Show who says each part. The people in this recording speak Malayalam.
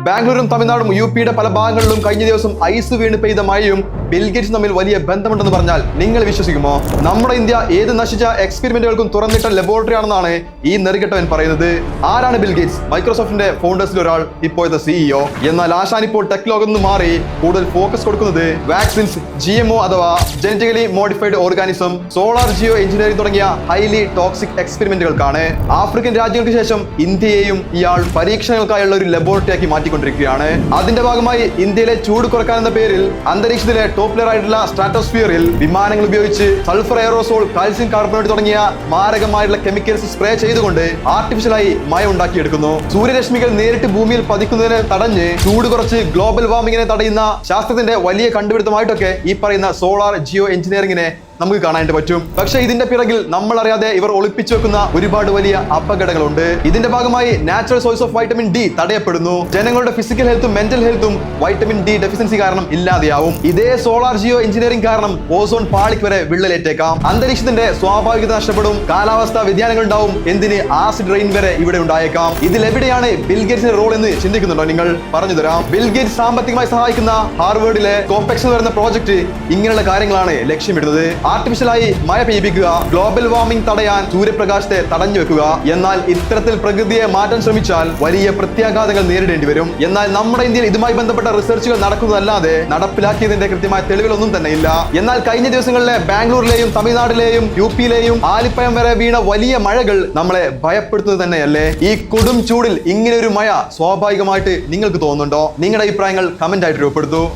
Speaker 1: ബാംഗ്ലൂരും തമിഴ്നാടും യുടെ പല ഭാഗങ്ങളിലും കഴിഞ്ഞ ദിവസം ഐസ് വീണ് പെയ്ത മഴയും ബിൽഗേറ്റ്സും തമ്മിൽ വലിയ ബന്ധമുണ്ടെന്ന് പറഞ്ഞാൽ നിങ്ങൾ വിശ്വസിക്കുമോ? നമ്മുടെ ഇന്ത്യ ഏത് നശിച്ച എക്സ്പെരിമെന്റുകൾക്കും തുറന്നിട്ട ലബോറട്ടറി ആണെന്നാണ് ഈ നെറുകെട്ടവൻ പറയുന്നത്. ആരാണ് ബിൽഗേറ്റ്സ്? മൈക്രോസോഫ്റ്റിന്റെ ഫൗണ്ടേഴ്സിൽ ഒരാൾ, ഇപ്പോഴത്തെ സിഇഒ. എന്നാൽ ആശാൻ ഇപ്പോൾ ടെക് ലോകം നിന്ന് മാറി കൂടുതൽ ഫോക്കസ് കൊടുക്കുന്നത് വാക്സിൻസ്, GMO അഥവാ genetically modified organism, solar geo engineering തുടങ്ങിയ ഹൈലി ടോക്സിക് എക്സ്പെരിമെന്റുകൾക്കാണ്. ആഫ്രിക്കൻ രാജ്യങ്ങൾക്ക് ശേഷം ഇന്ത്യയെയും ഇയാൾ പരീക്ഷണങ്ങൾക്കായുള്ള ഒരു ലബോറട്ടറി ആക്കി മാറ്റിക്കൊണ്ടിരിക്കുകയാണ്. അതിന്റെ ഭാഗമായി ഇന്ത്യയിലെ ചൂട് കുറക്കാൻ എന്ന പേരിൽ അന്തരീക്ഷത്തിലെ ടോപ്പ് ലെയർ ആയിട്ടുള്ള സ്ട്രാറ്റോസ്ഫിയറിൽ വിമാനങ്ങൾ ഉപയോഗിച്ച് സൾഫർ എയറോസോൾ, കാൽസ്യം കാർബണേറ്റ് തുടങ്ങിയ മാരകമായിട്ടുള്ള കെമിക്കൽസ് സ്പ്രേ ചെയ്തുകൊണ്ട് ആർട്ടിഫിഷ്യലായി മഴ ഉണ്ടാക്കിയെടുക്കുന്നു. സൂര്യരശ്മികൾ നേരിട്ട് ഭൂമിയിൽ പതിക്കുന്നതിനെ തടഞ്ഞ് ചൂട് കുറച്ച് ഗ്ലോബൽ വാർമിങ്ങിനെ തടയുന്ന ശാസ്ത്രത്തിന്റെ വലിയ കണ്ടുപിടുത്തമായിട്ടൊക്കെ ഈ പറയുന്ന സോളാർ ജിയോ എഞ്ചിനീയറിംഗിനെ നമുക്ക് കാണാനായിട്ട് പറ്റും. പക്ഷേ ഇതിന്റെ പിറകിൽ നമ്മൾ അറിയാതെ ഇവർ ഒളിപ്പിച്ചു വെക്കുന്ന ഒരുപാട് വലിയ അപകടങ്ങളുണ്ട്. ഇതിന്റെ ഭാഗമായി natural source of vitamin D തടയപ്പെടുന്നു. ജനങ്ങളുടെ ഫിസിക്കൽ ഹെൽത്തും മെന്റൽ ഹെൽത്തും വൈറ്റമിൻ ഡി ഡെഫിഷ്യൻസി കാരണം ഇല്ലാതെയാവും. ഇതേ സോളാർ ജിയോ എഞ്ചിനീയറിംഗ് കാരണം ഓസോൺ പാളിക്ക് വരെ വിള്ളലേറ്റേക്കാം. അന്തരീക്ഷത്തിന്റെ സ്വാഭാവികത നഷ്ടപ്പെടും. കാലാവസ്ഥാ വ്യതിയാനങ്ങൾ ഉണ്ടാവും. എന്തിന് ആസിഡ് റെയിൻ വരെ ഇവിടെ ഉണ്ടായേക്കാം. ഇതിലെവിടെയാണ് ബിൽഗേറ്റ്സിന്റെ റോൾ എന്ന് ചിന്തിക്കുന്നുണ്ടോ നിങ്ങൾ? പറഞ്ഞു തരാം. ബിൽഗേറ്റ്സ് സാമ്പത്തികമായി സഹായിക്കുന്ന ഹാർവേഡിലെ കോംപെക്സ് എന്ന് പറയുന്ന പ്രോജക്ട് ഇങ്ങനെയുള്ള കാര്യങ്ങളാണ് ലക്ഷ്യമിടുന്നത്. ആർട്ടിഫിഷ്യലായി മഴ പെയ്യിപ്പിക്കുക, ഗ്ലോബൽ വാർമിംഗ് തടയാൻ സൂര്യപ്രകാശത്തെ തടഞ്ഞു വെക്കുക. എന്നാൽ ഇത്തരത്തിൽ പ്രകൃതിയെ മാറ്റാൻ ശ്രമിച്ചാൽ വലിയ പ്രത്യാഘാതങ്ങൾ നേരിടേണ്ടി വരും. എന്നാൽ നമ്മുടെ ഇന്ത്യയിൽ ഇതുമായി ബന്ധപ്പെട്ട റിസർച്ചുകൾ നടക്കുന്നതല്ലാതെ നടപ്പിലാക്കിയതിന്റെ കൃത്യമായ തെളിവുകളൊന്നും തന്നെ ഇല്ല. എന്നാൽ കഴിഞ്ഞ ദിവസങ്ങളിലെ ബാംഗ്ലൂരിലെയും തമിഴ്നാട്ടിലെയും യുപിയിലെയും ആലിപ്പഴം വരെ വീണ വലിയ മഴകൾ നമ്മളെ ഭയപ്പെടുത്തുന്നത് തന്നെയല്ലേ? ഈ കൊടും ചൂടിൽ ഇങ്ങനെ ഒരു മഴ സ്വാഭാവികമായിട്ട് നിങ്ങൾക്ക് തോന്നുന്നുണ്ടോ? നിങ്ങളുടെ അഭിപ്രായങ്ങൾ കമന്റ് ആയിട്ട് രൂപപ്പെടുത്തൂ.